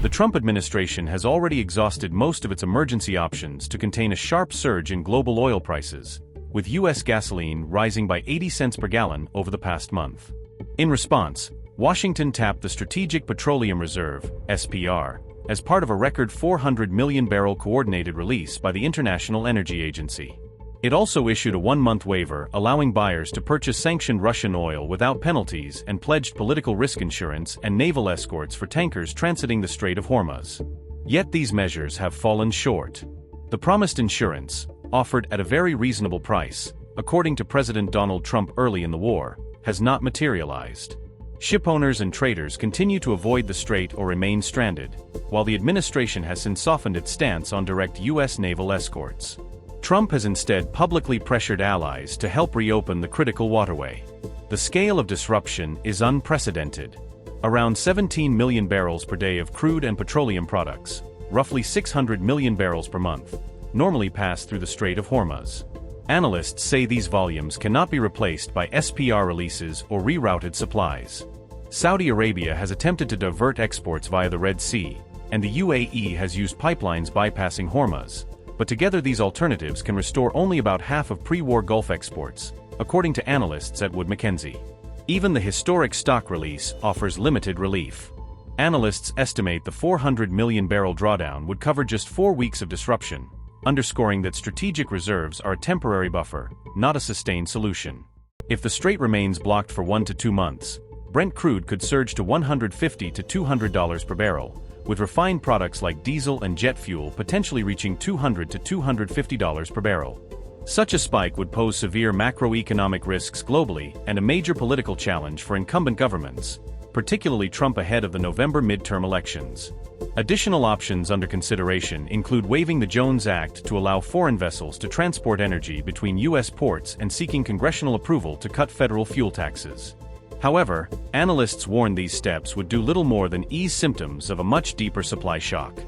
The Trump administration has already exhausted most of its emergency options to contain a sharp surge in global oil prices, with U.S. gasoline rising by 80 cents per gallon over the past month. In response, Washington tapped the Strategic Petroleum Reserve, SPR, as part of a record 400 million barrel coordinated release by the International Energy Agency. It also issued a one-month waiver allowing buyers to purchase sanctioned Russian oil without penalties and pledged political risk insurance and naval escorts for tankers transiting the Strait of Hormuz. Yet these measures have fallen short. The promised insurance, offered at a very reasonable price, according to President Donald Trump early in the war, has not materialized. Shipowners and traders continue to avoid the strait or remain stranded, while the administration has since softened its stance on direct U.S. naval escorts. Trump has instead publicly pressured allies to help reopen the critical waterway. The scale of disruption is unprecedented. Around 17 million barrels per day of crude and petroleum products, roughly 600 million barrels per month, normally pass through the Strait of Hormuz. Analysts say these volumes cannot be replaced by SPR releases or rerouted supplies. Saudi Arabia has attempted to divert exports via the Red Sea, and the UAE has used pipelines bypassing Hormuz. But together these alternatives can restore only about half of pre-war Gulf exports, according to analysts at Wood Mackenzie. Even the historic stock release offers limited relief. Analysts estimate the 400 million barrel drawdown would cover just 4 weeks of disruption, underscoring that strategic reserves are a temporary buffer, not a sustained solution. If the strait remains blocked for 1 to 2 months, Brent crude could surge to $150 to $200 per barrel, with refined products like diesel and jet fuel potentially reaching $200 to $250 per barrel. Such a spike would pose severe macroeconomic risks globally and a major political challenge for incumbent governments, particularly Trump ahead of the November midterm elections. Additional options under consideration include waiving the Jones Act to allow foreign vessels to transport energy between U.S. ports and seeking congressional approval to cut federal fuel taxes. However, analysts warn these steps would do little more than ease symptoms of a much deeper supply shock.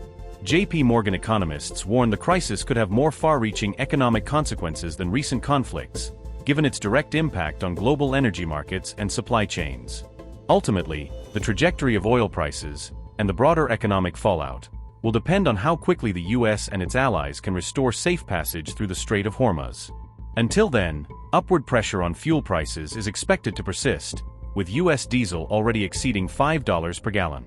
J.P. Morgan economists warn the crisis could have more far-reaching economic consequences than recent conflicts, given its direct impact on global energy markets and supply chains. Ultimately, the trajectory of oil prices, and the broader economic fallout, will depend on how quickly the U.S. and its allies can restore safe passage through the Strait of Hormuz. Until then, upward pressure on fuel prices is expected to persist, with U.S. diesel already exceeding $5 per gallon.